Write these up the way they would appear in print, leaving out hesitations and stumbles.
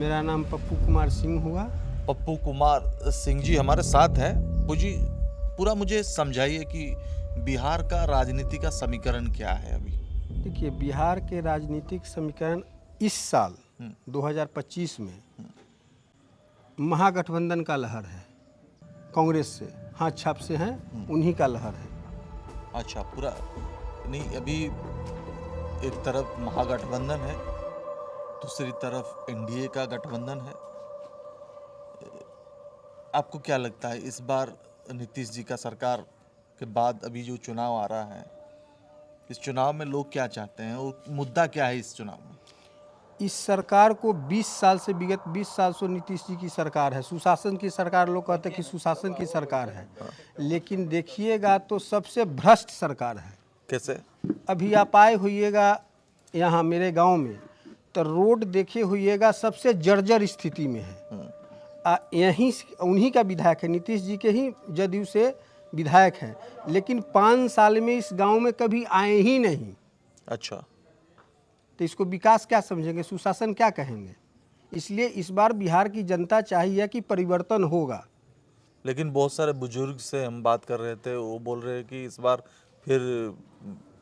मेरा नाम पप्पू कुमार सिंह हुआ। पप्पू कुमार सिंह जी हमारे साथ हैं। वो जी पूरा मुझे समझाइए कि बिहार का राजनीति का समीकरण क्या है अभी। देखिए, बिहार के राजनीतिक समीकरण इस साल 2025 में महागठबंधन का लहर है। कांग्रेस से हाथ छाप से हैं, उन्हीं का लहर है। अच्छा, पूरा नहीं, अभी एक तरफ महागठबंधन है, दूसरी तरफ एनडीए का गठबंधन है। आपको क्या लगता है इस बार नीतीश जी का सरकार के बाद अभी जो चुनाव आ रहा है, इस चुनाव में लोग क्या चाहते हैं और मुद्दा क्या है इस चुनाव में? इस सरकार को 20 साल से, विगत 20 साल से नीतीश जी की सरकार है। सुशासन की सरकार, लोग कहते हैं कि सुशासन की सरकार है, लेकिन देखिएगा तो सबसे भ्रष्ट सरकार है। कैसे? अभी आप आए होइएगा यहाँ मेरे गांव में, तो रोड देखे होइएगा सबसे जर्जर स्थिति में है। यहीं उन्हीं का विधायक है, नीतीश जी के ही जदयू से विधायक है, लेकिन 5 साल में इस गांव में कभी आए ही नहीं। अच्छा, तो इसको विकास क्या समझेंगे, सुशासन क्या कहेंगे? इसलिए इस बार बिहार की जनता चाहिए कि परिवर्तन होगा। लेकिन बहुत सारे बुजुर्ग से हम बात कर रहे थे, वो बोल रहे हैं कि इस बार फिर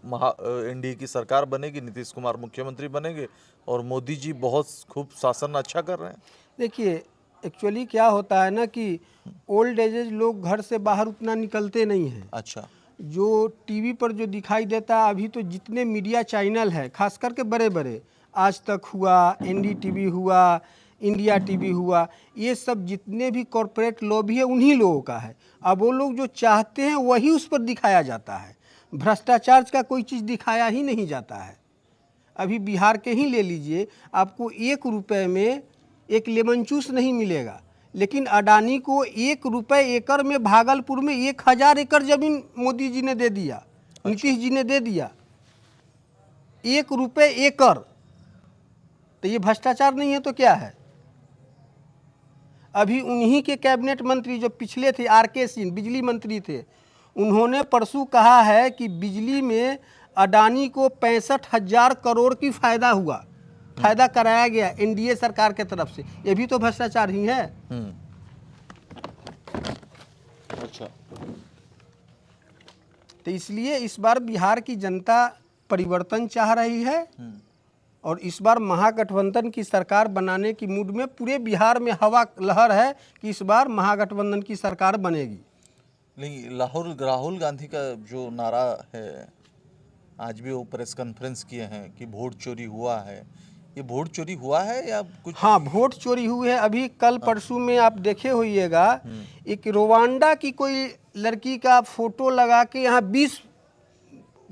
एनडीए की सरकार बनेगी, नीतीश कुमार मुख्यमंत्री बनेंगे और मोदी जी बहुत खूब शासन अच्छा कर रहे हैं। देखिए, एक्चुअली क्या होता है ना कि ओल्ड एजेज लोग घर से बाहर उतना निकलते नहीं हैं। अच्छा, जो टीवी पर जो दिखाई देता है, अभी तो जितने मीडिया चैनल है, खास करके बड़े बड़े, आज तक हुआ, एनडीटीवी हुआ, इंडिया टीवी हुआ, ये सब जितने भी कॉरपोरेट लॉबी है उन्हीं लोगों का है। अब वो लोग जो चाहते हैं वही उस पर दिखाया जाता है, भ्रष्टाचार का कोई चीज़ दिखाया ही नहीं जाता है। अभी बिहार के ही ले लीजिए, आपको 1 रुपये में एक लेमन जूस नहीं मिलेगा, लेकिन अडानी को 1 रुपये एकड़ में भागलपुर में 1000 एकड़ जमीन मोदी जी ने दे दिया। अच्छा। नीतीश जी ने दे दिया 1 रुपये एकड़। तो ये भ्रष्टाचार नहीं है तो क्या है? अभी उन्हीं के कैबिनेट मंत्री जो पिछले थे, आर.के. सिंह बिजली मंत्री थे, उन्होंने परसों कहा है कि बिजली में अडानी को 65,000 करोड़ की फायदा कराया गया एनडीए सरकार के तरफ से। ये भी तो भ्रष्टाचार ही है। अच्छा, तो इसलिए इस बार बिहार की जनता परिवर्तन चाह रही है और इस बार महागठबंधन की सरकार बनाने की मूड में पूरे बिहार में हवा लहर है कि इस बार महागठबंधन की सरकार बनेगी। नहीं, राहुल गांधी का जो नारा है, आज भी वो प्रेस कॉन्फ्रेंस किए हैं कि वोट चोरी हुआ है। ये वोट चोरी हुआ है या कुछ? हाँ, वोट चोरी हुई है। अभी कल परसों में आप देखे होइएगा, एक रोवांडा की कोई लड़की का फोटो लगा के यहाँ 20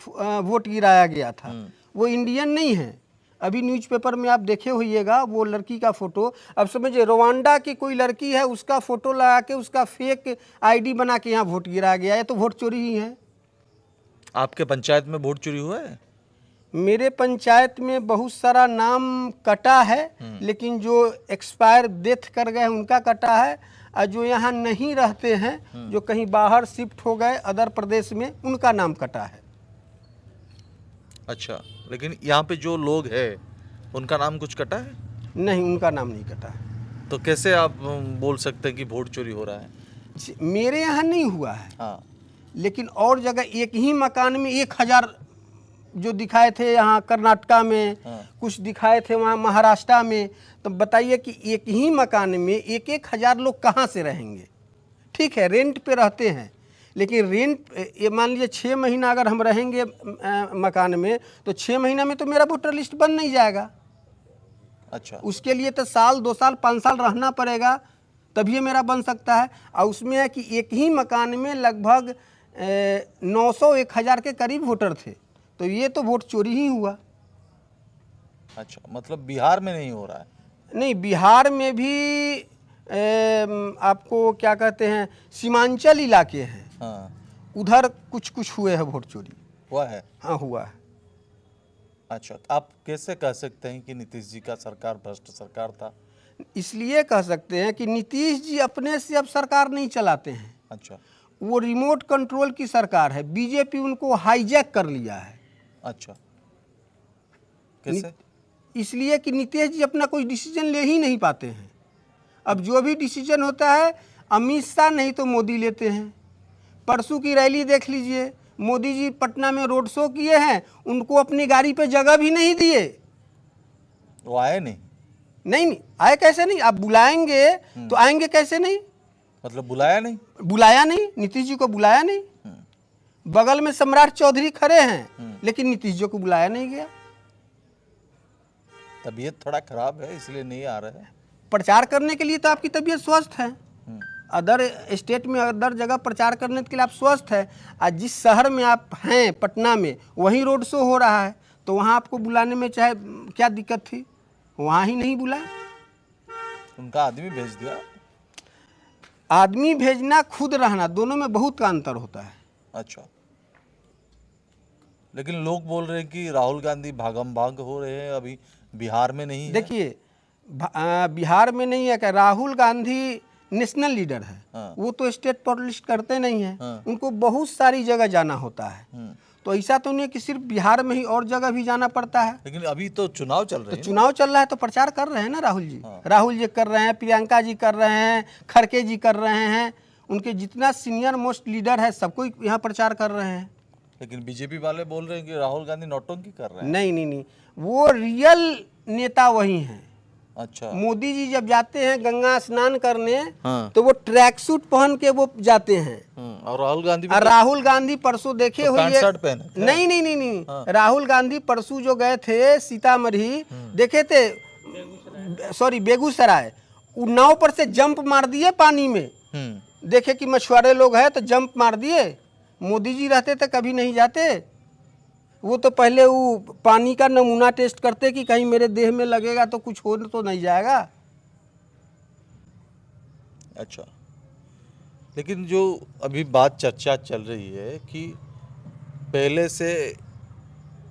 वोट गिराया गया था। वो इंडियन नहीं है। अभी न्यूज़पेपर में आप देखे होइएगा वो लड़की का फोटो। अब समझिए, रोवांडा की कोई लड़की है, उसका फोटो लगा के उसका फेक आईडी बना के यहाँ वोट गिराया गया है, तो वोट चोरी ही है। आपके पंचायत में वोट चोरी हुआ है? मेरे पंचायत में बहुत सारा नाम कटा है, लेकिन जो एक्सपायर डेथ कर गए उनका कटा है, और जो यहाँ नहीं रहते हैं, जो कहीं बाहर शिफ्ट हो गए अदर प्रदेश में, उनका नाम कटा है। अच्छा, लेकिन यहाँ पे जो लोग हैं उनका नाम कुछ कटा है? नहीं, उनका नाम नहीं कटा है। तो कैसे आप बोल सकते हैं कि वोट चोरी हो रहा है? मेरे यहाँ नहीं हुआ है। हाँ, लेकिन और जगह एक ही मकान में 1000 जो दिखाए थे, यहाँ कर्नाटका में कुछ दिखाए थे, वहाँ महाराष्ट्र में। तो बताइए कि एक ही मकान में 1,000 लोग कहाँ से रहेंगे? ठीक है, रेंट पे रहते हैं, लेकिन रेंट, ये मान लीजिए 6 महीना अगर हम रहेंगे मकान में, तो 6 महीना में तो मेरा वोटर लिस्ट बन नहीं जाएगा। अच्छा, उसके लिए तो साल, 2 साल, 5 साल रहना पड़ेगा, तभी मेरा बन सकता है। और उसमें है कि एक ही मकान में लगभग 900-1000 के करीब वोटर थे, तो ये तो वोट चोरी ही हुआ। अच्छा, मतलब बिहार में नहीं हो रहा है? नहीं, बिहार में भी आपको क्या कहते हैं, सीमांचल इलाके हैं, हाँ, उधर कुछ कुछ हुए हैं वोट चोरी। हुआ है? हाँ, हुआ है। अच्छा, आप कैसे कह सकते हैं कि नीतीश जी का सरकार भ्रष्ट सरकार था? इसलिए कह सकते हैं कि नीतीश जी अपने से अब सरकार नहीं चलाते हैं। अच्छा, वो रिमोट कंट्रोल की सरकार है, बीजेपी उनको हाईजैक कर लिया है। अच्छा, कैसे? इसलिए कि नीतीश जी अपना कोई डिसीजन ले ही नहीं पाते हैं। अब जो भी डिसीजन होता है अमित शाह नहीं तो मोदी लेते हैं। परसों की रैली देख लीजिए, मोदी जी पटना में रोड शो किए हैं, उनको अपनी गाड़ी पे जगह भी नहीं दिए। वो आए नहीं? नहीं आए कैसे नहीं? आप बुलाएंगे तो आएंगे कैसे नहीं? मतलब बुलाया नहीं? बुलाया नहीं, नीतीश जी को बुलाया नहीं। बगल में सम्राट चौधरी खड़े हैं लेकिन नीतीश जी को बुलाया नहीं गया। तबीयत थोड़ा खराब है इसलिए नहीं आ रहे हैं। प्रचार करने के लिए तो आपकी तबीयत स्वस्थ है, अदर स्टेट में अदर जगह प्रचार करने के लिए आप स्वस्थ है। आज जिस शहर में आप हैं पटना में वहीं रोड शो हो रहा है, तो वहाँ आपको बुलाने में चाहे क्या दिक्कत थी? वहाँ ही नहीं बुलाए। उनका आदमी भेज दिया। आदमी भेजना खुद रहना दोनों में बहुत का अंतर होता है। अच्छा, लेकिन लोग बोल रहे हैं कि राहुल गांधी भागम भाग हो रहे हैं, अभी बिहार में नहीं है। देखिए बिहार में नहीं है क्या? राहुल गांधी नेशनल लीडर है। हाँ। वो तो स्टेट पॉलिटिक्स करते नहीं है। हाँ। उनको बहुत सारी जगह जाना होता है। तो ऐसा तो नहीं कि सिर्फ बिहार में ही और जगह भी जाना पड़ता है। लेकिन अभी तो चुनाव चल रहे तो हैं। चुनाव चल रहा है तो प्रचार कर रहे हैं ना राहुल जी। हाँ। राहुल जी कर रहे हैं, प्रियंका जी कर रहे हैं, खड़गे जी कर रहे हैं, उनके जितना सीनियर मोस्ट लीडर है सबको यहाँ प्रचार कर रहे हैं। लेकिन बीजेपी वाले बोल रहे हैं कि राहुल गांधी नौटंकी कर रहे हैं। नहीं, वो रियल नेता वही हैं। अच्छा। मोदी जी जब जाते हैं गंगा स्नान करने हाँ। तो वो ट्रैक सूट पहन के वो जाते हैं। और राहुल गांधी भी और राहुल गांधी परसों देखे तो हुए पैंट शर्ट पहने थे। नहीं। हाँ। राहुल गांधी परसों जो गए थे सीतामढ़ी देखे थे, सॉरी बेगूसराय, वो नाव पर से जंप मार दिए पानी में। देखे कि मछुआरे लोग हैं तो जंप मार दिए। मोदी जी रहते तो कभी नहीं जाते। वो तो पहले वो पानी का नमूना टेस्ट करते कि कहीं मेरे देह में लगेगा तो कुछ हो तो नहीं जाएगा। अच्छा, लेकिन जो अभी बात चर्चा चल रही है कि पहले से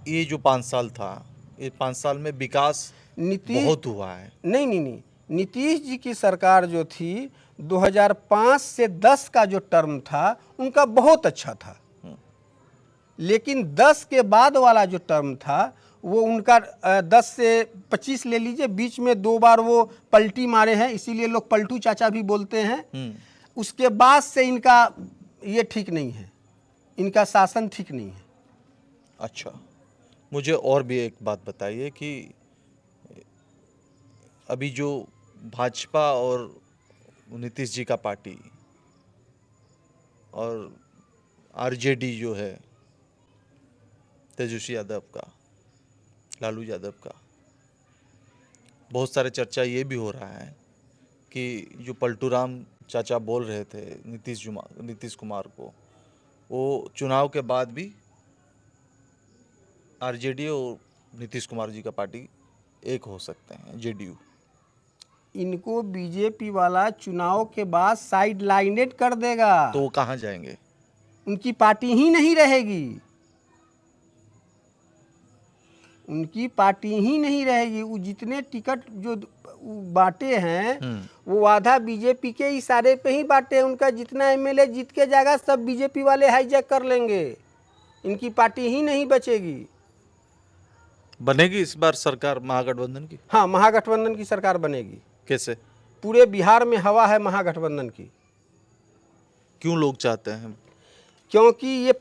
ये जो 5 साल था, ये 5 साल में विकास बहुत हुआ है। नहीं, नीतीश जी की सरकार जो थी 2005 से 10 का जो टर्म था उनका बहुत अच्छा था। लेकिन 10 के बाद वाला जो टर्म था वो उनका 10 से 25 ले लीजिए, बीच में 2 बार वो पलटी मारे हैं, इसीलिए लोग पलटू चाचा भी बोलते हैं। उसके बाद से इनका ये ठीक नहीं है, इनका शासन ठीक नहीं है। अच्छा, मुझे और भी एक बात बताइए कि अभी जो भाजपा और नीतीश जी का पार्टी और आरजेडी जो है तेजस्वी यादव का, लालू यादव का, बहुत सारे चर्चा ये भी हो रहा है कि जो पलटू राम चाचा बोल रहे थे नीतीश कुमार को, वो चुनाव के बाद भी आरजेडी और नीतीश कुमार जी का पार्टी एक हो सकते हैं, जेडीयू। इनको बीजेपी वाला चुनाव के बाद साइड लाइनेड कर देगा। तो वो कहाँ जाएंगे? उनकी पार्टी ही नहीं रहेगी, उनकी पार्टी ही नहीं रहेगी। वो जितने टिकट जो बांटे हैं वो आधा बीजेपी के इशारे पे ही बांटे हैं। उनका जितना एमएलए जीत के जाएगा सब बीजेपी वाले हाईजैक कर लेंगे। इनकी पार्टी ही नहीं बचेगी। बनेगी इस बार सरकार महागठबंधन की? हाँ, महागठबंधन की सरकार बनेगी। कैसे? पूरे बिहार में हवा है महागठबंधन की। क्यों लोग चाहते हैं? क्योंकि ये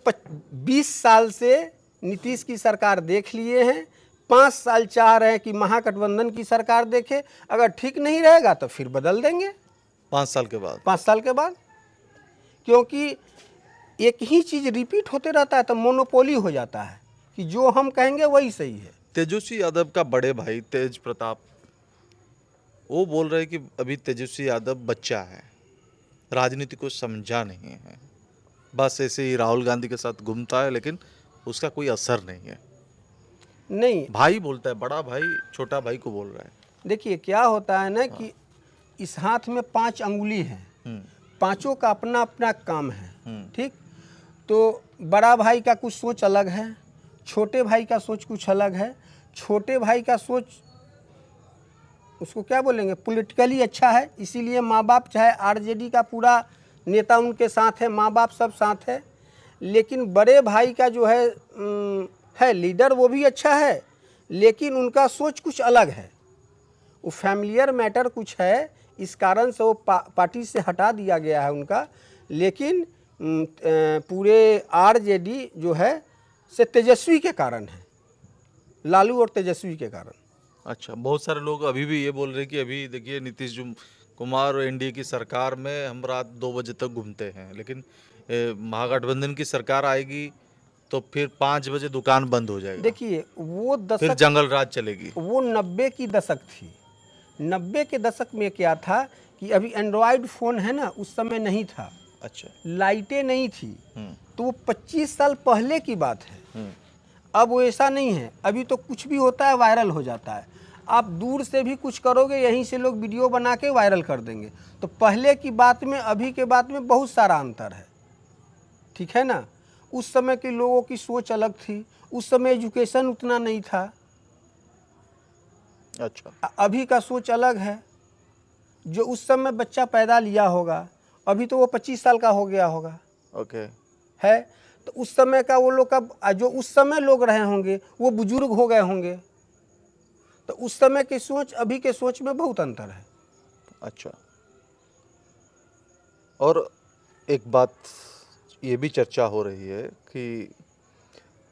20 साल से नीतीश की सरकार देख लिए हैं, 5 साल चाह रहे हैं कि महागठबंधन की सरकार देखे। अगर ठीक नहीं रहेगा तो फिर बदल देंगे 5 साल के बाद। 5 साल के बाद, क्योंकि एक ही चीज़ रिपीट होते रहता है तो मोनोपोली हो जाता है कि जो हम कहेंगे वही सही है। तेजस्वी यादव का बड़े भाई तेज प्रताप, वो बोल रहे हैं कि अभी तेजस्वी यादव बच्चा है, राजनीति को समझा नहीं है, बस ऐसे ही राहुल गांधी के साथ घूमता है लेकिन उसका कोई असर नहीं है। नहीं, भाई बोलता है, बड़ा भाई छोटा भाई को बोल रहा है। देखिए क्या होता है ना कि इस हाथ में 5 अंगुली है, पांचों का अपना अपना काम है। ठीक, तो बड़ा भाई का कुछ सोच अलग है, छोटे भाई का सोच कुछ अलग है। छोटे भाई का सोच उसको क्या बोलेंगे, पॉलिटिकली अच्छा है, इसीलिए माँ बाप चाहे आरजेडी का पूरा नेता उनके साथ है, माँ बाप सब साथ है। लेकिन बड़े भाई का जो है लीडर वो भी अच्छा है, लेकिन उनका सोच कुछ अलग है, वो फैमिलियर मैटर कुछ है, इस कारण से वो पार्टी से हटा दिया गया है उनका। लेकिन पूरे आरजेडी जो है से तेजस्वी के कारण है, लालू और तेजस्वी के कारण। अच्छा, बहुत सारे लोग अभी भी ये बोल रहे हैं कि अभी देखिए नीतीश कुमार और एनडीए की सरकार में हम रात 2 बजे तक घूमते हैं, लेकिन महागठबंधन की सरकार आएगी तो फिर 5 बजे दुकान बंद हो जाएगा, देखिए वो फिर दशक, जंगल राज चलेगी। वो 90 की दशक थी। 90 के दशक में क्या था कि अभी एंड्रॉयड फ़ोन है ना, उस समय नहीं था, अच्छा। लाइटें नहीं थी, तो वो 25 साल पहले की बात है। अब वो ऐसा नहीं है, अभी तो कुछ भी होता है वायरल हो जाता है। आप दूर से भी कुछ करोगे, यहीं से लोग वीडियो बना के वायरल कर देंगे। तो पहले की बात में अभी के बात में बहुत सारा अंतर है, ठीक है ना। उस समय के लोगों की सोच अलग थी, उस समय एजुकेशन उतना नहीं था। अच्छा। अभी का सोच अलग है। जो उस समय बच्चा पैदा लिया होगा, अभी तो वो 25 साल का हो गया होगा। ओके। है तो उस समय का वो लोग का, जो उस समय लोग रहे होंगे वो बुजुर्ग हो गए होंगे। तो उस समय की सोच अभी के सोच में बहुत अंतर है। अच्छा, और एक बात ये भी चर्चा हो रही है कि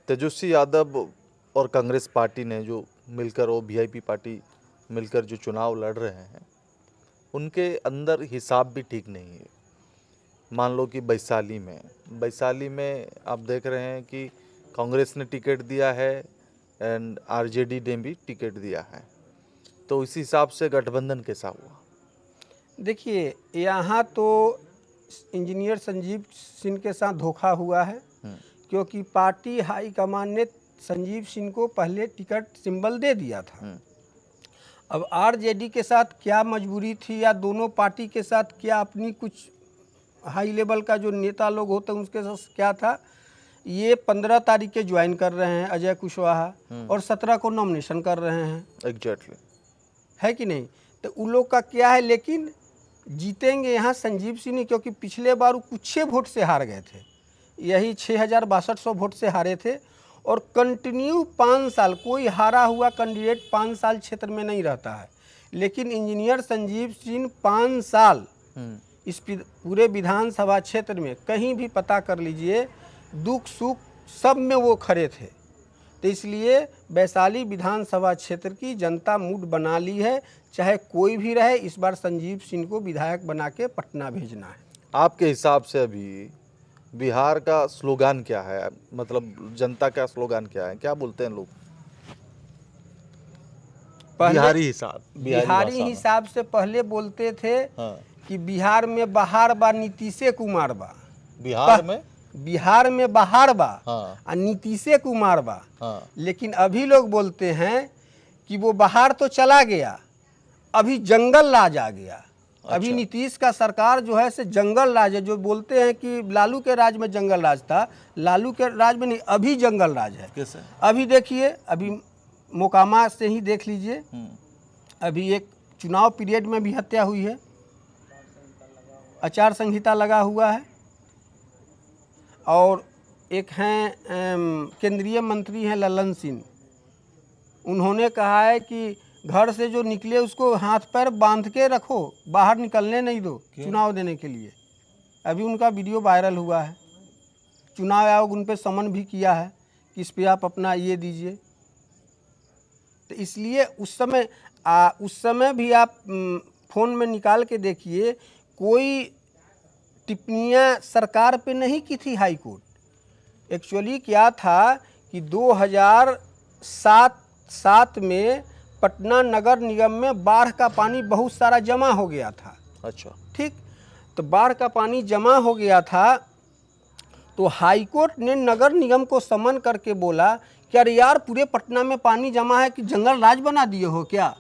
तेजस्वी यादव और कांग्रेस पार्टी ने जो मिलकर, वो वीआईपी पार्टी मिलकर जो चुनाव लड़ रहे हैं, उनके अंदर हिसाब भी ठीक नहीं है। मान लो कि वैशाली में आप देख रहे हैं कि कांग्रेस ने टिकट दिया है एंड आरजेडी ने भी टिकट दिया है, तो इस हिसाब से गठबंधन कैसा हुआ? देखिए यहाँ तो इंजीनियर संजीव सिंह के साथ धोखा हुआ है, क्योंकि पार्टी हाईकमान ने संजीव सिंह को पहले टिकट सिंबल दे दिया था। अब आरजेडी के साथ क्या मजबूरी थी, या दोनों पार्टी के साथ क्या अपनी कुछ हाई लेवल का जो नेता लोग होते हैं उसके साथ क्या था, ये 15 तारीख के ज्वाइन कर रहे हैं अजय कुशवाहा, और 17 को नॉमिनेशन कर रहे हैं। एग्जैक्टली, है कि नहीं। तो उन लोग का क्या है, लेकिन जीतेंगे यहाँ संजीव सिंह नहीं, क्योंकि पिछले बार वो कुछ वोट से हार गए थे, यही 6,6200 वोट से हारे थे। और कंटिन्यू 5 साल कोई हारा हुआ कैंडिडेट 5 साल क्षेत्र में नहीं रहता है, लेकिन इंजीनियर संजीव सिंह 5 साल इस पूरे विधानसभा क्षेत्र में कहीं भी पता कर लीजिए, दुख सुख सब में वो खड़े थे। तो इसलिए वैशाली विधानसभा क्षेत्र की जनता मूड बना ली है, चाहे कोई भी रहे, इस बार संजीव सिंह को विधायक बना के पटना भेजना है। आपके हिसाब से अभी बिहार का स्लोगान क्या है, मतलब जनता का स्लोगान क्या है, क्या बोलते हैं लोग? बिहारी हिसाब से पहले बोलते थे हाँ। कि बिहार में बहार बा नीतीशे कुमार बा। बिहार में बहार बा हाँ। और नीतीशे कुमार बा। हाँ। लेकिन अभी लोग बोलते हैं कि वो बहार तो चला गया, अभी जंगल राज आ गया। अभी नीतीश का सरकार जो है से जंगल राज है। जो बोलते हैं कि लालू के राज में जंगल राज था, लालू के राज में नहीं, अभी जंगल राज है। कैसे? अभी देखिए, अभी मोकामा से ही देख लीजिए, अभी एक चुनाव पीरियड में भी हत्या हुई है, आचार संहिता लगा हुआ है। और एक हैं केंद्रीय मंत्री हैं ललन सिंह, उन्होंने कहा है कि घर से जो निकले उसको हाथ पैर बांध के रखो, बाहर निकलने नहीं दो चुनाव देने के लिए। अभी उनका वीडियो वायरल हुआ है। चुनाव आयोग उन पर समन भी किया है कि इस पर आप अपना ये दीजिए। तो इसलिए उस समय भी आप फ़ोन में निकाल के देखिए, कोई टिप्पणियाँ सरकार पे नहीं की थी हाई कोर्ट। एक्चुअली क्या था कि 2007 में पटना नगर निगम में बाढ़ का पानी बहुत सारा जमा हो गया था। अच्छा। ठीक, तो बाढ़ का पानी जमा हो गया था, तो हाई कोर्ट ने नगर निगम को समन करके बोला कि अरे यार, पूरे पटना में पानी जमा है कि जंगल राज बना दिए हो क्या।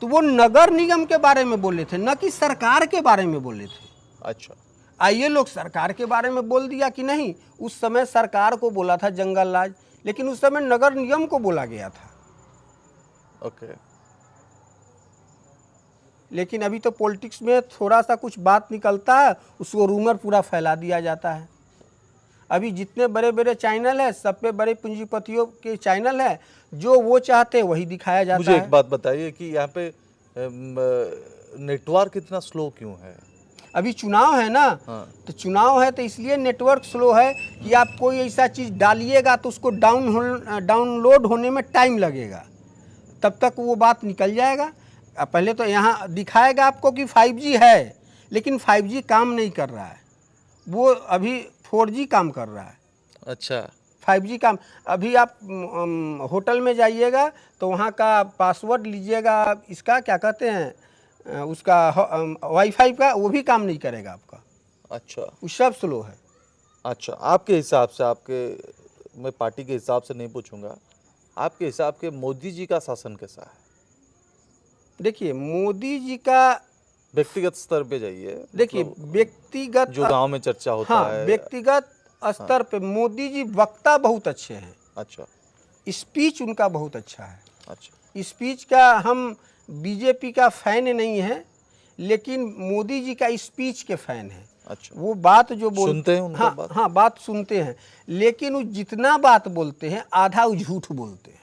तो वो नगर निगम के बारे में बोले थे, न कि सरकार के बारे में बोले थे। अच्छा, आइए लोग सरकार के बारे में बोल दिया कि नहीं, उस समय सरकार को बोला था जंगल राज, लेकिन उस समय नगर निगम को बोला गया था। ओके। लेकिन अभी तो पॉलिटिक्स में थोड़ा सा कुछ बात निकलता है, उसको रूमर पूरा फैला दिया जाता है। अभी जितने बड़े बड़े चैनल है सब पे बड़े पूंजीपतियों के चैनल है, जो वो चाहते हैं वही दिखाया जाता मुझे है। एक बात बताइए कि यहाँ पे नेटवर्क इतना स्लो क्यों है? अभी चुनाव है ना, हाँ। तो चुनाव है तो इसलिए नेटवर्क स्लो है कि आप कोई ऐसा चीज़ डालिएगा तो उसको डाउनलोड होने में टाइम लगेगा, तब तक वो बात निकल जाएगा। पहले तो यहाँ दिखाएगा आपको कि 5G है, लेकिन 5G काम नहीं कर रहा है, वो अभी 4G काम कर रहा है। अच्छा। 5G काम, अभी आप होटल में जाइएगा तो वहाँ का पासवर्ड लीजिएगा, इसका क्या कहते हैं उसका वाईफाई का, वो भी काम नहीं करेगा आपका। अच्छा। वो सब स्लो है। अच्छा, आपके हिसाब से, मैं पार्टी के हिसाब से नहीं पूछूंगा, आपके हिसाब के मोदी जी का शासन कैसा है? देखिए मोदी जी का, व्यक्तिगत स्तर पे जाइए, देखिए व्यक्तिगत जो गांव में चर्चा होता हाँ, है। व्यक्तिगत स्तर पे मोदी जी वक्ता बहुत अच्छे हैं। अच्छा। स्पीच उनका बहुत अच्छा है। अच्छा। स्पीच का, हम बीजेपी का फैन नहीं है, लेकिन मोदी जी का स्पीच के फैन है। अच्छा। वो बात जो सुनते हैं उनका हाँ बात? हाँ, बात सुनते हैं, लेकिन वो जितना बात बोलते हैं आधा वो झूठ बोलते हैं।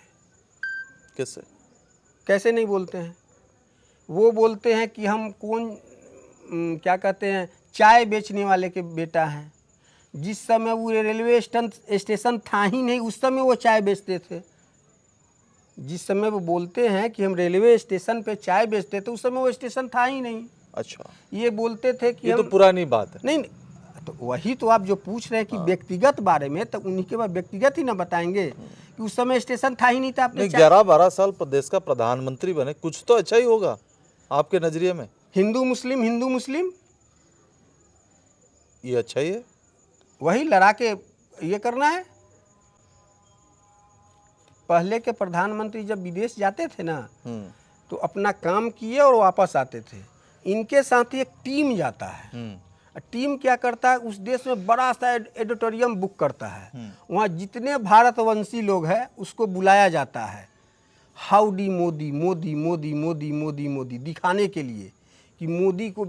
कैसे नहीं बोलते हैं? वो बोलते हैं कि हम क्या कहते हैं, चाय बेचने वाले के बेटा हैं। जिस समय वो रेलवे स्टेशन था ही नहीं, उस समय वो चाय बेचते थे। जिस समय वो बोलते हैं कि हम रेलवे स्टेशन पे चाय बेचते थे, उस समय वो स्टेशन था ही नहीं। अच्छा। ये बोलते थे कि ये तो पुरानी बात है। नहीं, तो वही तो आप जो पूछ रहे हैं कि व्यक्तिगत बारे में, तो उन्हीं के बाद व्यक्तिगत ही ना बताएंगे कि उस समय स्टेशन था ही नहीं था। आपने 11-12 साल प्रदेश का प्रधानमंत्री बने, कुछ तो अच्छा ही होगा आपके नजरिए में। हिंदू मुस्लिम ये अच्छा ही है, वही लड़ा के ये करना है। पहले के प्रधानमंत्री जब विदेश जाते थे ना, तो अपना काम किए और वापस आते थे। इनके साथ एक टीम जाता है। टीम क्या करता है, उस देश में बड़ा सा एडिटोरियम बुक करता है। वहाँ जितने भारतवंशी लोग हैं उसको बुलाया जाता है, हाउडी मोदी मोदी मोदी मोदी मोदी मोदी, दिखाने के लिए कि मोदी को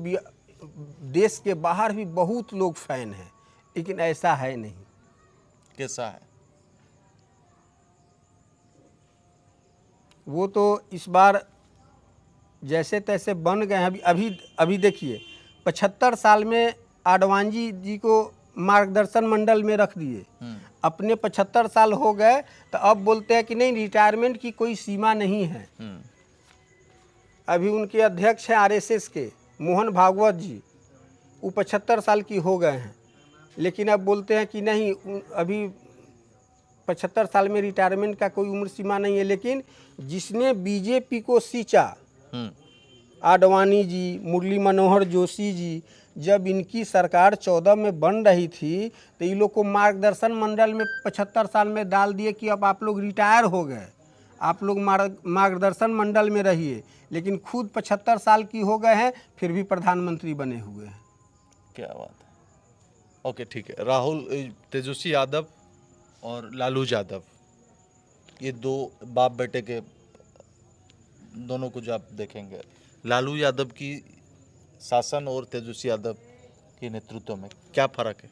देश के बाहर भी बहुत लोग फैन हैं, लेकिन ऐसा है नहीं। कैसा है? वो तो इस बार जैसे तैसे बन गए हैं। अभी देखिए 75 साल में आडवाणी जी को मार्गदर्शन मंडल में रख दिए। अपने 75 साल हो गए तो अब बोलते हैं कि नहीं, रिटायरमेंट की कोई सीमा नहीं है। अभी उनके अध्यक्ष हैं आरएसएस के मोहन भागवत जी, वो 75 साल की हो गए हैं, लेकिन अब बोलते हैं कि नहीं, अभी 75 साल में रिटायरमेंट का कोई उम्र सीमा नहीं है। लेकिन जिसने बीजेपी को सींचा, आडवाणी जी, मुरली मनोहर जोशी जी, जब इनकी सरकार 14 में बन रही थी तो ये लोग को मार्गदर्शन मंडल में 75 साल में डाल दिए कि अब आप लोग रिटायर हो गए, आप लोग मार्गदर्शन मंडल में रहिए। लेकिन खुद 75 साल की हो गए हैं, फिर भी प्रधानमंत्री बने हुए हैं। क्या बात है। ओके, ठीक है। राहुल, तेजस्वी यादव और लालू यादव, ये दो बाप बेटे के, दोनों को जो आप देखेंगे, लालू यादव की शासन और तेजस्वी यादव के नेतृत्व में क्या फर्क है?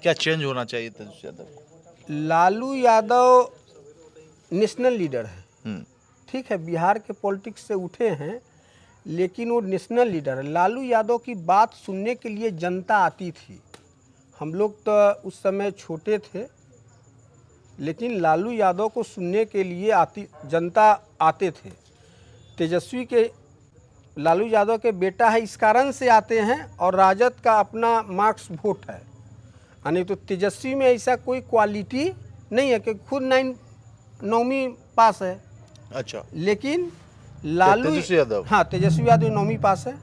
क्या चेंज होना चाहिए तेजस्वी यादव को? लालू यादव नेशनल लीडर है, ठीक है, बिहार के पॉलिटिक्स से उठे हैं, लेकिन वो नेशनल लीडर है। लालू यादव की बात सुनने के लिए जनता आती थी। हम लोग तो उस समय छोटे थे, लेकिन लालू यादव को सुनने के लिए जनता आते थे। तेजस्वी के, लालू यादव के बेटा है इस कारण से आते हैं, और राजद का अपना मार्क्स वोट है। यानी तो तेजस्वी में ऐसा कोई क्वालिटी नहीं है कि खुद 9वीं पास है। अच्छा। लेकिन लालू, तेजस्वी यादव, हाँ, तेजस्वी यादव 9वीं पास है।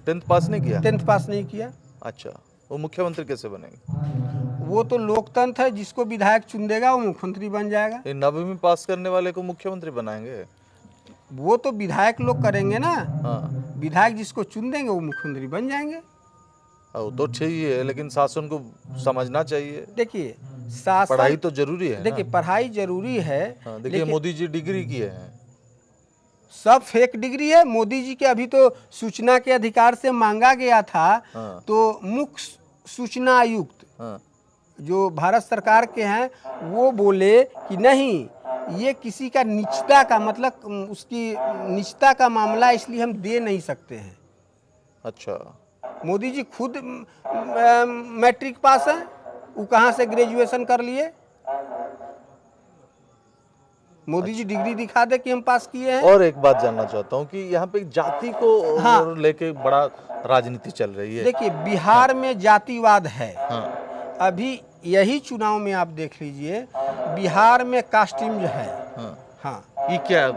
10th पास नहीं किया? 10th पास नहीं किया। अच्छा, वो मुख्यमंत्री कैसे बनेंगे? वो तो लोकतंत्र है, जिसको विधायक चुन देगा वो मुख्यमंत्री बन जाएगा। 9वीं पास करने वाले को मुख्यमंत्री बनाएंगे? वो तो विधायक लोग करेंगे ना। हाँ, विधायक जिसको चुन देंगे वो मुख्यमंत्री बन जाएंगे। वो तो ठीक है, लेकिन शासन को समझना चाहिए। देखिए शासन, पढ़ाई तो जरूरी है। देखिए पढ़ाई जरूरी है। हाँ, देखिए मोदी जी डिग्री किए हैं। सब फेक डिग्री है। मोदी जी के अभी तो सूचना के अधिकार से मांगा गया था। हाँ। तो मुख्य सूचना आयुक्त, हाँ। जो भारत सरकार के हैं वो बोले कि नहीं, ये किसी का निजता का मतलब उसकी निजता का मामला, इसलिए हम दे नहीं सकते हैं। अच्छा। मोदी जी खुद मैट्रिक पास हैं, वो कहाँ से ग्रेजुएशन कर लिए? मोदी जी डिग्री दिखा दे कि हम पास किए हैं। और एक बात जानना चाहता हूँ कि यहाँ पे जाति को हाँ। लेके बड़ा राजनीति चल रही है। देखिए, बिहार में जातिवाद है। हाँ। अभी यही चुनाव में आप देख लीजिए, बिहार में कास्टिज्म है। हाँ। हाँ, ये क्या?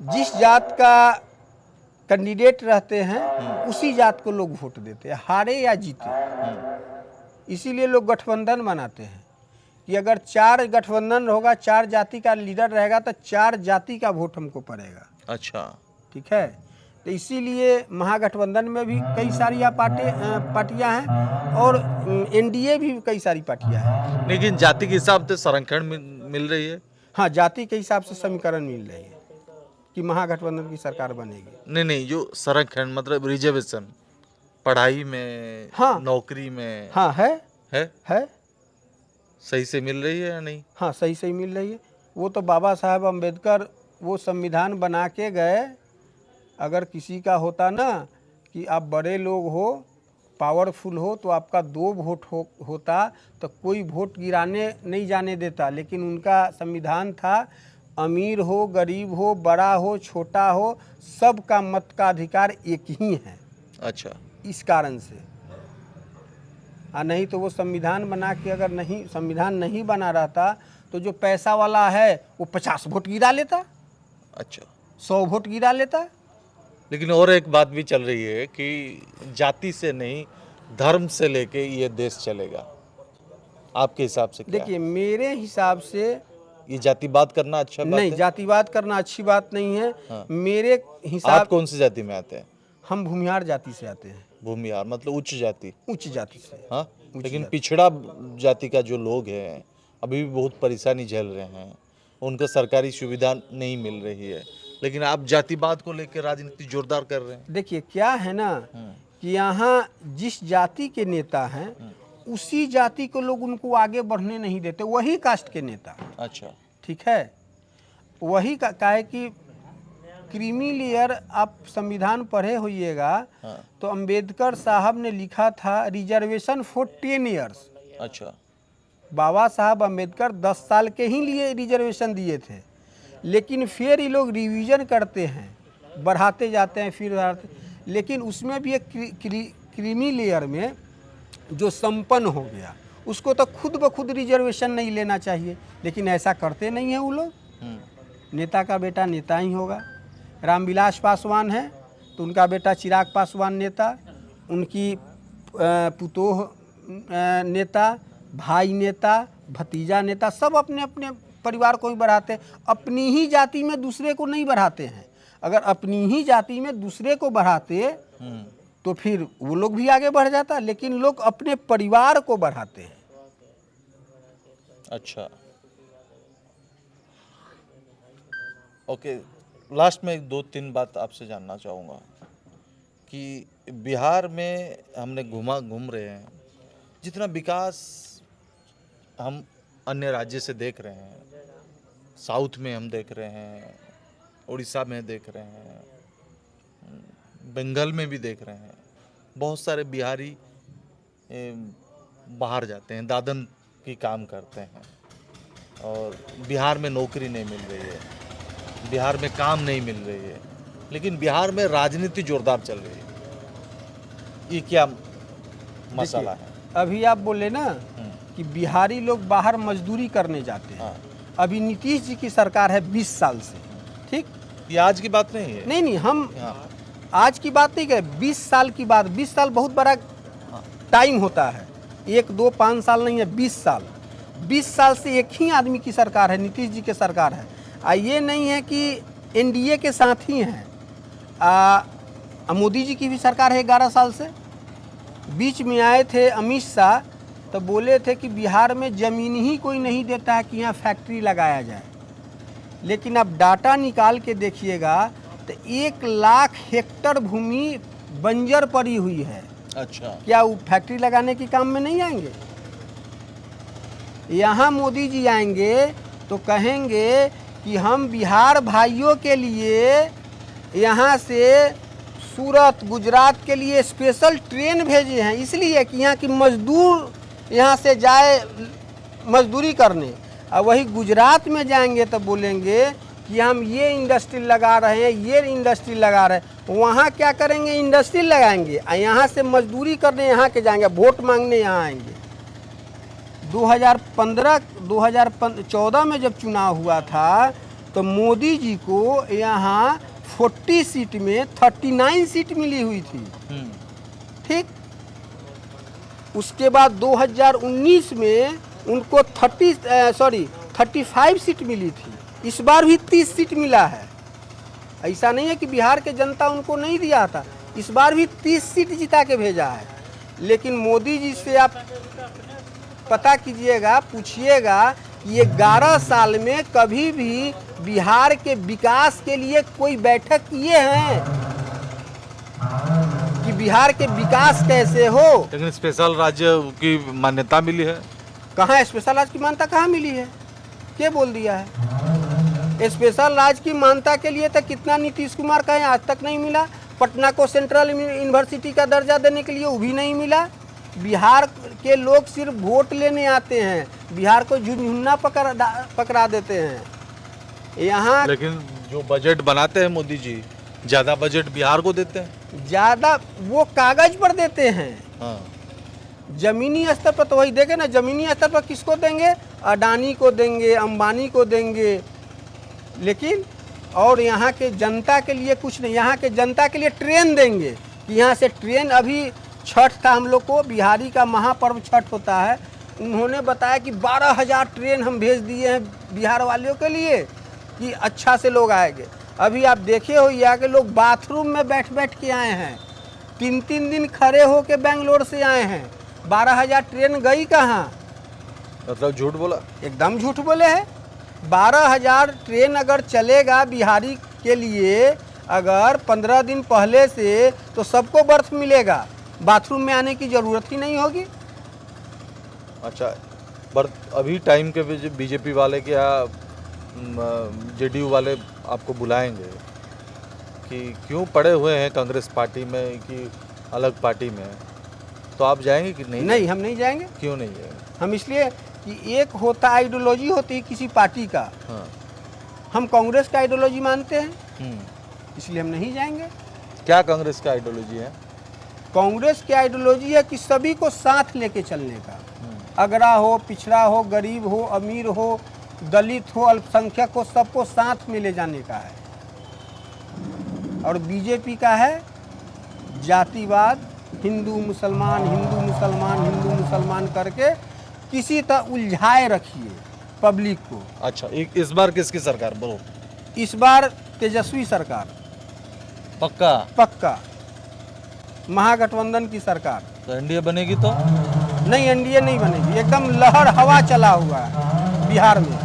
जिस जात का कैंडिडेट रहते हैं उसी जात को लोग वोट देते हैं, हारे या जीते। इसीलिए लोग गठबंधन बनाते हैं कि अगर 4 गठबंधन होगा, 4 जाति का लीडर रहेगा तो 4 जाति का वोट हमको पड़ेगा। अच्छा। ठीक है, तो इसीलिए महागठबंधन में भी कई सारी पार्टियां हैं और एनडीए भी कई सारी पार्टियां हैं। लेकिन जाति के हिसाब से संरक्षण मिल रही है। हाँ, जाति के हिसाब से समीकरण मिल रही है कि महागठबंधन की सरकार बनेगी। नहीं, जो संरक्षण मतलब रिजर्वेशन पढ़ाई में, हाँ, नौकरी में, हाँ है सही से मिल रही है या नहीं? हाँ, सही सही मिल रही है। वो तो बाबा साहब अम्बेडकर वो संविधान बना के गए। अगर किसी का होता ना कि आप बड़े लोग हो, पावरफुल हो, तो आपका 2 वोट होता तो कोई वोट गिराने नहीं जाने देता। लेकिन उनका संविधान था, अमीर हो, गरीब हो, बड़ा हो, छोटा हो, सबका मत का अधिकार एक ही है। अच्छा। इस कारण से नहीं तो वो संविधान बना के अगर नहीं संविधान नहीं बना रहता तो जो पैसा वाला है वो 50 वोट गिरा लेता। अच्छा। 100 वोट गिरा लेता। लेकिन और एक बात भी चल रही है कि जाति से नहीं, धर्म से लेके ये देश चलेगा। आपके हिसाब से क्या? देखिए, मेरे हिसाब से ये जातिवाद करना अच्छा बात नहीं, है? जातिवाद करना अच्छी बात नहीं है। हाँ। मेरे हिसाब, आप कौन सी जाति में आते हैं? हम भूमिहार जाति से आते हैं। भूमिहार मतलब उच्च जाति? उच्च जाति से। हाँ। उच्च लेकिन जाति। पिछड़ा जाति का जो लोग हैं अभी भी बहुत परेशानी झेल रहे हैं, उनका सरकारी सुविधा नहीं मिल रही है, लेकिन आप जातिवाद को लेकर राजनीति जोरदार कर रहे हैं। देखिए, क्या है ना कि यहाँ जिस जाति के नेता हैं उसी जाति को लोग उनको आगे बढ़ने नहीं देते, वही कास्ट के नेता। अच्छा। ठीक है, वही का है कि क्रीमी लेयर, आप संविधान पढ़े होइएगा। हाँ। तो अंबेडकर साहब ने लिखा था रिजर्वेशन फॉर 10 ईयर्स। अच्छा। बाबा साहब अंबेडकर 10 साल के ही लिए रिजर्वेशन दिए थे, लेकिन फिर ये लोग रिवीजन करते हैं, बढ़ाते जाते हैं, फिर बढ़ाते। लेकिन उसमें भी एक क्रीमी लेयर में जो संपन्न हो गया उसको तो खुद ब खुद रिजर्वेशन नहीं लेना चाहिए, लेकिन ऐसा करते नहीं है वो लोग। नेता का बेटा नेता ही होगा। रामविलास पासवान है तो उनका बेटा चिराग पासवान नेता, उनकी पुतोह नेता, भाई नेता, भतीजा नेता, सब अपने अपने परिवार को ही बढ़ाते। अपनी ही जाति में दूसरे को नहीं बढ़ाते हैं। अगर अपनी ही जाति में दूसरे को बढ़ाते तो फिर वो लोग भी आगे बढ़ जाता, लेकिन लोग अपने परिवार को बढ़ाते हैं। अच्छा, ओके। लास्ट में 2-3 बात आपसे जानना चाहूँगा कि बिहार में हमने घूम रहे हैं, जितना विकास हम अन्य राज्य से देख रहे हैं, साउथ में हम देख रहे हैं, उड़ीसा में देख रहे हैं, बंगाल में भी देख रहे हैं, बहुत सारे बिहारी बाहर जाते हैं, दादन की काम करते हैं और बिहार में नौकरी नहीं मिल रही है, बिहार में काम नहीं मिल रही है, लेकिन बिहार में राजनीति जोरदार चल रही है। ये क्या मसला है? अभी आप बोले ना कि बिहारी लोग बाहर मजदूरी करने जाते हैं। हाँ। अभी नीतीश जी की सरकार है 20 साल से, ठीक? ये आज की बात नहीं है। नहीं, हम हाँ। आज की बात नहीं कह, 20 साल की बात। 20 साल बहुत बड़ा टाइम होता है, 1, 2, 5 साल नहीं है, 20 साल। 20 साल से एक ही आदमी की सरकार है, नीतीश जी की सरकार है। ये नहीं है कि एनडीए के साथ ही हैं। मोदी जी की भी सरकार है 11 साल से। बीच में आए थे अमित शाह तो बोले थे कि बिहार में ज़मीन ही कोई नहीं देता है कि यहाँ फैक्ट्री लगाया जाए, लेकिन अब डाटा निकाल के देखिएगा तो 1 लाख हेक्टेयर भूमि बंजर पड़ी हुई है। अच्छा। क्या वो फैक्ट्री लगाने के काम में नहीं आएंगे? यहाँ मोदी जी आएंगे तो कहेंगे कि हम बिहार भाइयों के लिए यहाँ से सूरत गुजरात के लिए स्पेशल ट्रेन भेजे हैं, इसलिए कि यहाँ की मजदूर यहाँ से जाए मजदूरी करने। और वही गुजरात में जाएंगे तो बोलेंगे कि हम ये इंडस्ट्री लगा रहे हैं, ये इंडस्ट्री लगा रहे हैं। वहाँ क्या करेंगे, इंडस्ट्री लगाएंगे और यहाँ से मजदूरी करने यहाँ के जाएंगे, वोट मांगने यहाँ आएंगे। 2014 में जब चुनाव हुआ था तो मोदी जी को यहाँ 40 सीट में 39 सीट मिली हुई थी, ठीक। उसके बाद 2019 में उनको 35 सीट मिली थी। इस बार भी 30 सीट मिला है। ऐसा नहीं है कि बिहार के जनता उनको नहीं दिया था, इस बार भी 30 सीट जिता के भेजा है। लेकिन मोदी जी से आप पता कीजिएगा, पूछिएगा कि ये 11 साल में कभी भी बिहार के विकास के लिए कोई बैठक किए हैं कि बिहार के विकास कैसे हो। लेकिन स्पेशल राज्य की मान्यता मिली है, कहाँ स्पेशल राज्य की मान्यता कहाँ मिली है, क्या बोल दिया है? स्पेशल राज्य की मान्यता के लिए तो कितना नीतीश कुमार का है, आज तक नहीं मिला। पटना को सेंट्रल यूनिवर्सिटी का दर्जा देने के लिए वो भी नहीं मिला। बिहार के लोग सिर्फ वोट लेने आते हैं, बिहार को झुनझुना पकड़ा देते हैं यहाँ। लेकिन जो बजट बनाते हैं मोदी जी, ज़्यादा बजट बिहार को देते हैं, ज़्यादा वो कागज पर देते हैं। हाँ। जमीनी स्तर पर तो वही देंगे ना, जमीनी स्तर पर किसको देंगे, अडानी को देंगे, अंबानी को देंगे। लेकिन और यहाँ के जनता के लिए कुछ नहीं, यहाँ के जनता के लिए ट्रेन देंगे कि यहाँ से ट्रेन। अभी छठ था हम लोग को, बिहारी का महापर्व छठ होता है, उन्होंने बताया कि 12,000 ट्रेन हम भेज दिए हैं बिहार वालों के लिए कि अच्छा से लोग आएंगे। अभी आप देखे हो यहाँ के लोग बाथरूम में बैठ बैठ के आए हैं, 3-3 दिन खड़े हो के बेंगलोर से आए हैं। 12,000 ट्रेन गई कहाँ? मतलब झूठ बोला, एकदम झूठ बोले हैं। 12,000 ट्रेन अगर चलेगा बिहारी के लिए अगर 15 दिन पहले से, तो सबको बर्थ मिलेगा, बाथरूम में आने की ज़रूरत ही नहीं होगी। अच्छा, पर अभी टाइम के बीजेपी वाले क्या जेडीयू वाले आपको बुलाएंगे कि क्यों पड़े हुए हैं कांग्रेस पार्टी में कि अलग पार्टी में, तो आप जाएंगे कि नहीं? नहीं, हम नहीं जाएंगे। क्यों नहीं जाएंगे? हम इसलिए कि एक होता आइडियोलॉजी होती है किसी पार्टी का, हाँ। हम कांग्रेस का आइडियोलॉजी मानते हैं, इसलिए हम नहीं जाएंगे। क्या कांग्रेस का आइडियोलॉजी है? कांग्रेस की आइडियोलॉजी है कि सभी को साथ लेके चलने का, अगड़ा हो, पिछड़ा हो, गरीब हो, अमीर हो, दलित हो, अल्पसंख्यक हो, सबको साथ में ले जाने का है। और बीजेपी का है जातिवाद, हिंदू मुसलमान हिंदू मुसलमान हिंदू मुसलमान करके किसी तरह उलझाए रखिए पब्लिक को। अच्छा, इस बार किसकी सरकार बोलो? इस बार तेजस्वी सरकार, पक्का? पक्का महागठबंधन की सरकार। तो एनडीए बनेगी तो? नहीं, एनडीए नहीं बनेगी, एकदम लहर हवा चला हुआ है बिहार में।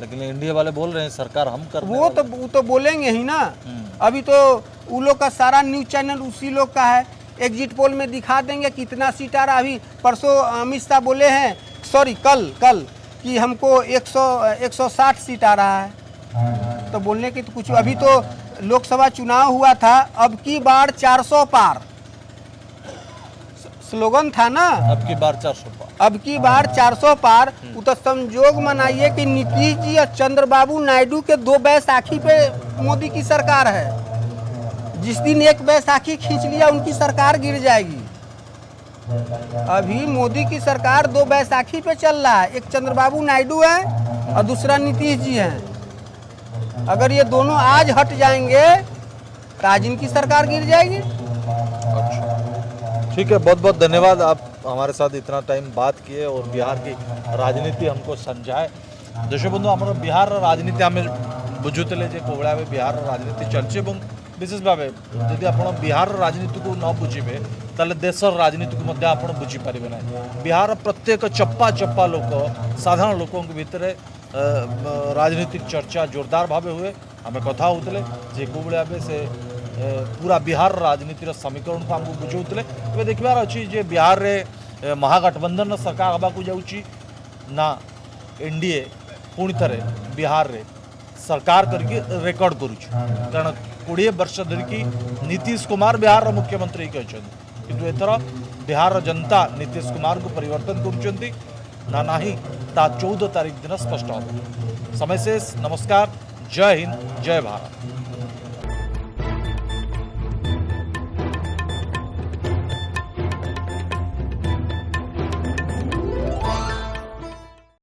लेकिन एनडीए वाले बोल रहे हैं सरकार हम कर, वो तो बोलेंगे ही ना। अभी तो उन लोग का सारा न्यूज चैनल उसी लोग का है, एग्जिट पोल में दिखा देंगे कितना सीट आ रहा। अभी परसों अमित शाह बोले हैं, सॉरी कल कि हमको 160 सीट आ रहा है, तो बोलने की तो कुछ। अभी तो लोकसभा चुनाव हुआ था, अब की बार 400 पार स्लोगन था ना, अब की बार 400 पार, अब की बार 400 पार। वो तो संजोग मनाइए कि नीतीश जी और चंद्रबाबू नायडू के 2 बैसाखी पे मोदी की सरकार है। जिस दिन एक बैसाखी खींच लिया उनकी सरकार गिर जाएगी। अभी मोदी की सरकार 2 बैसाखी पे चल रहा है, एक चंद्रबाबू नायडू है और दूसरा नीतीश जी हैं। अगर ये दोनों आज हट जाएंगे तो आज इनकी सरकार गिर जाएगी। अच्छा, ठीक है, बहुत बहुत धन्यवाद, आप हमारे साथ इतना टाइम बात किए और बिहार की राजनीति हमको समझाए। दर्शक बंधु, आम बिहार राजनीति आम बुझुले कोभा बिहार राजनीति चलছে এবং विशेष भाव जदि आप बिहार राजनीति को न बुझे ताले देशर राजनीति को मध्य आप बुझी पारे ना। बिहार प्रत्येक चप्पा चप्पा लोक साधारण लोकों भितर राजनीतिक चर्चा जोरदार भाव हुए। आम कथा होते जे को भाव से पूरा बिहार राजनीतिर समीकरण को आमको बुझाऊे। देखिबार अच्छी जे बिहार रे महागठबंधन सरकार हवाकू जाऊँगी ना एनडीए पुणी थे बिहार रे सरकार करके रेकर्ड करुच्ची कारण 20 वर्ष धरिकी नीतीश कुमार बिहार मुख्यमंत्री कहते किंतु एथर बिहार जनता नीतीश कुमार को परिवर्तन करुँच ना नहीं ता 14 तारीख दिन स्पष्ट हो। समय शेष नमस्कार, जय हिंद, जय भारत।